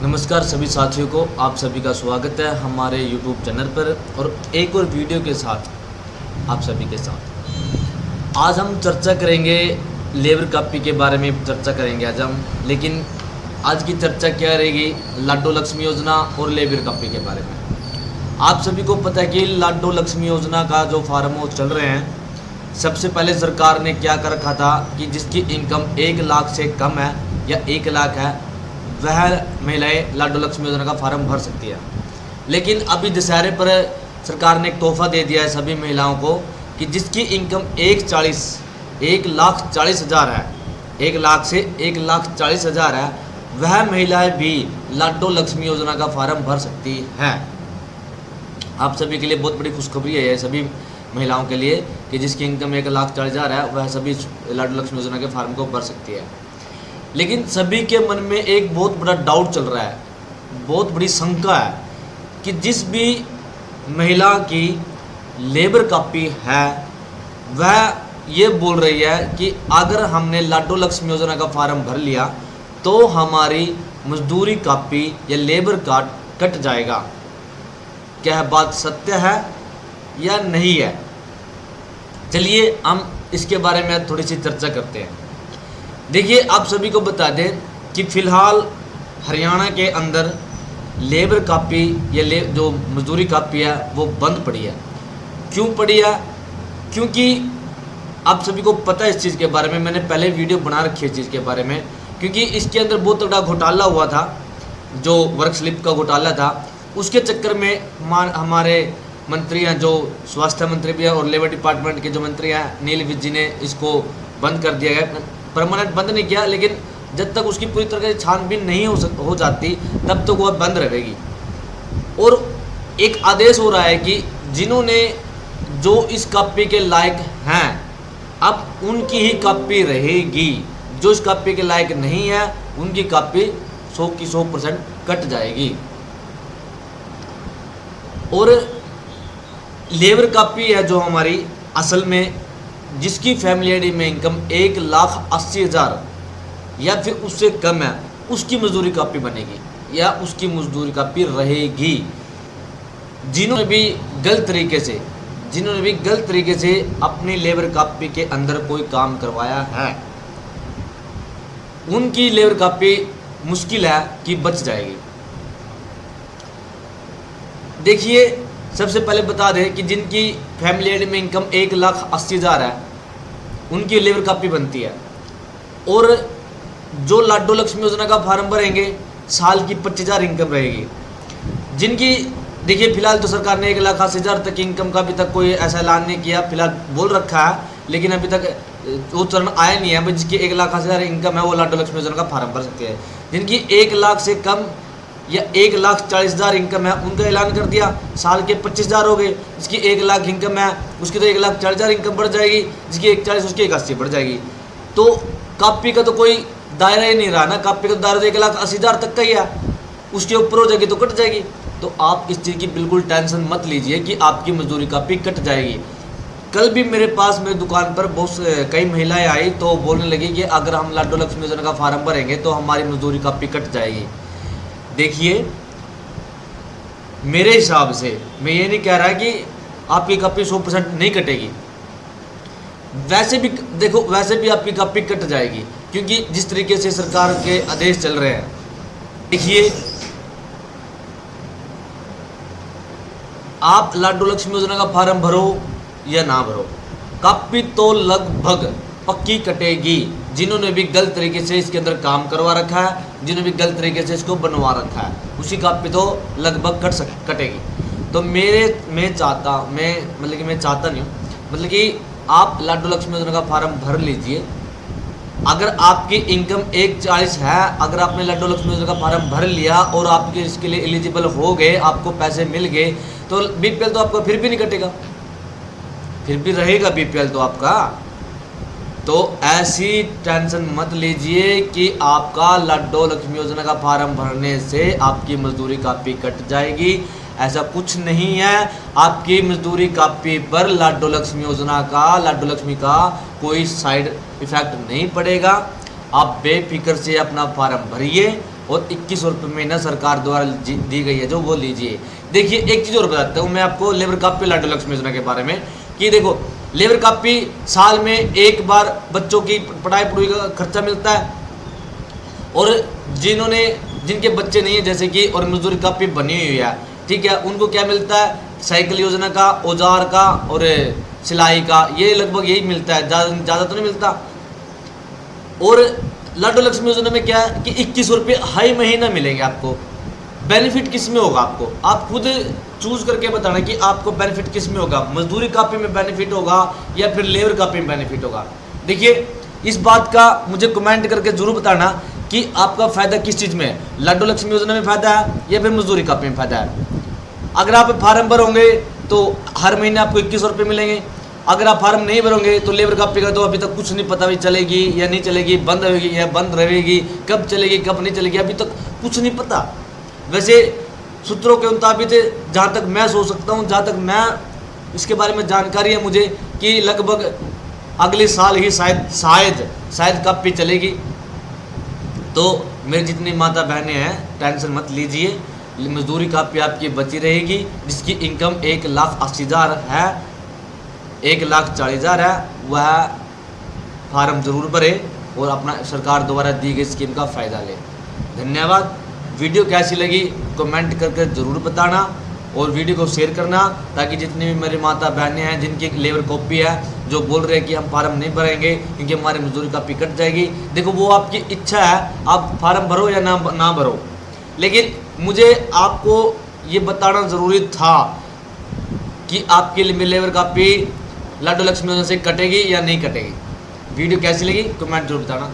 नमस्कार सभी साथियों को, आप सभी का स्वागत है हमारे YouTube चैनल पर और एक और वीडियो के साथ आप सभी के साथ। आज हम चर्चा करेंगे लेबर कापी के बारे में चर्चा करेंगे आज हम। लेकिन आज की चर्चा क्या रहेगी, लाडो लक्ष्मी योजना और लेबर कापी के बारे में। आप सभी को पता है कि लाडो लक्ष्मी योजना का जो फार्म वो चल रहे हैं, सबसे पहले सरकार ने क्या कर रखा था कि जिसकी इनकम 1 लाख से कम है या 1 लाख है वह महिलाएं लाडो लक्ष्मी योजना का फार्म भर सकती है। लेकिन अभी दशहरे पर सरकार ने एक तोहफा दे दिया है सभी महिलाओं को कि जिसकी इनकम 1,40,000 है, 1 लाख से 1,40,000 है, वह महिलाएं भी लाडो लक्ष्मी योजना का फार्म भर सकती हैं। आप सभी के लिए बहुत बड़ी खुशखबरी है सभी महिलाओं के लिए कि जिसकी इनकम 1,40,000 है वह सभी लाडो लक्ष्मी योजना के फार्म को भर सकती है। लेकिन सभी के मन में एक बहुत बड़ा डाउट चल रहा है, बहुत बड़ी शंका है कि जिस भी महिला की लेबर कापी है वह ये बोल रही है कि अगर हमने लाडो लक्ष्मी योजना का फार्म भर लिया तो हमारी मजदूरी कापी या लेबर कार्ड कट जाएगा। क्या बात सत्य है या नहीं है? चलिए हम इसके बारे में थोड़ी सी चर्चा करते हैं। देखिए, आप सभी को बता दें कि फ़िलहाल हरियाणा के अंदर लेबर कापी या जो मजदूरी कापी है वो बंद पड़ी है। क्यों पड़ी है? क्योंकि आप सभी को पता है इस चीज़ के बारे में, मैंने पहले वीडियो बना रखी है इस चीज़ के बारे में। क्योंकि इसके अंदर बहुत बड़ा घोटाला हुआ था, जो वर्क स्लिप का घोटाला था। उसके चक्कर में हमारे मंत्री हैं, जो स्वास्थ्य मंत्री भी हैं और लेबर डिपार्टमेंट के जो मंत्री हैं नील विज जी ने इसको बंद कर दिया गया। परमानेंट बंद नहीं किया, लेकिन जब तक उसकी पूरी तरह से छानबीन नहीं हो जाती तब तक वह बंद रहेगी। और एक आदेश हो रहा है कि जिन्होंने जो इस कापी के लायक हैं अब उनकी ही कापी रहेगी, जो इस कापी के लायक नहीं है उनकी कापी 100 की 100% कट जाएगी। और लेबर कापी है जो हमारी असल में जिसकी फैमिली में इनकम 1,80,000 या फिर उससे कम है उसकी मजदूरी कापी बनेगी या उसकी मजदूरी कापी रहेगी। जिन्होंने भी गलत तरीके से अपनी लेबर कापी के अंदर कोई काम करवाया है उनकी लेबर कापी मुश्किल है कि बच जाएगी। देखिए, सबसे पहले बता दें कि जिनकी फैमिली एड में इनकम 1,80,000 है उनकी लेबर कापी बनती है। और जो लाडो लक्ष्मी योजना का फार्म भरेंगे साल की 25,000 इनकम रहेगी। जिनकी देखिए फिलहाल तो सरकार ने 1,80,000 तक की इनकम का अभी तक कोई ऐसा ऐलान नहीं किया, फिलहाल बोल रखा है, लेकिन अभी तक वो चरण आया नहीं है। जिसकी 1,80,000 इनकम है वो लाडो लक्ष्मी योजना का फार्म भर सकती है। जिनकी 1 लाख से कम या 1,40,000 इनकम है उनका ऐलान कर दिया, साल के 25,000 हो गए। जिसकी 1 लाख इनकम है उसकी तो 1,40,000 इनकम बढ़ जाएगी, जिसकी 1,40,000 उसकी 1,80,000 बढ़ जाएगी। तो कापी का तो कोई दायरा ही नहीं रहा ना, कापी का दायरा तो 1,80,000 तक का ही है, उसके ऊपर हो जाएगी तो कट जाएगी। तो आप इस चीज़ की बिल्कुल टेंशन मत लीजिए कि आपकी मजदूरी कापी कट जाएगी। कल भी मेरे पास मेरी दुकान पर बहुत कई महिलाएं आई तो बोलने लगी कि अगर हम लाडो लक्ष्मी योजना का फार्म भरेंगे तो हमारी मजदूरी कापी कट जाएगी। देखिए, मेरे हिसाब से मैं ये नहीं कह रहा कि आपकी कापी 100% नहीं कटेगी, वैसे भी देखो वैसे भी आपकी कापी कट जाएगी, क्योंकि जिस तरीके से सरकार के आदेश चल रहे हैं। देखिए, आप लाडो लक्ष्मी योजना का फार्म भरो या ना भरो, कापी तो लगभग पक्की कटेगी। जिन्होंने भी गलत तरीके से इसके अंदर काम करवा रखा है, जिन्होंने भी गलत तरीके से इसको बनवा रखा है, उसी कापी तो लगभग कटेगी। तो मैं चाहता नहीं हूँ, मतलब कि आप लाडो लक्ष्मी योजना का फार्म भर लीजिए। अगर आपकी इनकम 1,40,000 है, अगर आपने लाडो लक्ष्मी योजना का फार्म भर लिया और आपके इसके लिए एलिजिबल हो गए, आपको पैसे मिल गए, तो बीपीएल तो आपका फिर भी नहीं कटेगा, फिर भी रहेगा बीपीएल तो आपका। तो ऐसी टेंशन मत लीजिए कि आपका लाडो लक्ष्मी योजना का फार्म भरने से आपकी मजदूरी कापी कट जाएगी। ऐसा कुछ नहीं है। आपकी मजदूरी कापी पर लाडो लक्ष्मी का कोई साइड इफेक्ट नहीं पड़ेगा। आप बेफिक्र से अपना फार्म भरिए और 2100 रुपये महीना सरकार द्वारा दी गई है जो वो लीजिए। देखिए एक चीज़ और बताता हूँ मैं आपको लेबर कापी लाडो लक्ष्मी योजना के बारे में कि देखो लेबर कापी साल में एक बार बच्चों की पढ़ाई का खर्चा मिलता है, और जिनके बच्चे नहीं है जैसे कि और मजदूरी कापी बनी हुई है, ठीक है, उनको क्या मिलता है, साइकिल योजना का, औजार का और सिलाई का, ये लगभग यही मिलता है, ज़्यादा तो नहीं मिलता। और लाडो लक्ष्मी योजना में क्या है कि 2100 रुपये हर महीना मिलेंगे आपको। बेनिफिट किस में होगा आपको, आप खुद चूज करके बताना कि आपको बेनिफिट किस में होगा, मजदूरी कापी में बेनिफिट होगा या फिर लेबर कापी में बेनिफिट होगा। देखिए इस बात का मुझे कमेंट करके जरूर बताना कि आपका फ़ायदा किस चीज़ में है, लाडो लक्ष्मी योजना में फ़ायदा है या फिर मजदूरी कापी में फ़ायदा है। अगर आप फार्म भरोगे तो हर महीने आपको 2100 रुपये मिलेंगे, अगर आप फार्म नहीं भरोगे तो लेबर कापी का तो अभी तक कुछ नहीं पता भी चलेगी या नहीं चलेगी, बंद होगी या बंद रहेगी, कब चलेगी कब नहीं चलेगी, अभी तक कुछ नहीं पता। वैसे सूत्रों के मुताबिक जहाँ तक मैं सोच सकता हूँ, जहाँ तक मैं इसके बारे में जानकारी है मुझे कि लगभग अगले साल ही शायद कापी चलेगी। तो मेरी जितनी माता बहनें हैं टेंशन मत लीजिए, मजदूरी कापी आपकी बची रहेगी, जिसकी इनकम 1,80,000 है, 1,40,000 है, वह फार्म ज़रूर भरे और अपना सरकार द्वारा दी गई स्कीम का फ़ायदा ले। धन्यवाद। वीडियो कैसी लगी कमेंट करके ज़रूर बताना और वीडियो को शेयर करना, ताकि जितनी भी मेरी माता बहनें हैं जिनकी एक लेबर कॉपी है, जो बोल रहे हैं कि हम फार्म नहीं भरेंगे क्योंकि हमारी मजदूरी कापी कट जाएगी, देखो वो आपकी इच्छा है, आप फार्म भरो या ना भरो, लेकिन मुझे आपको ये बताना ज़रूरी था कि आपके लिए लेबर कापी लाडो लक्ष्मी योजना से कटेगी या नहीं कटेगी। वीडियो कैसी लगी कमेंट जरूर बताना।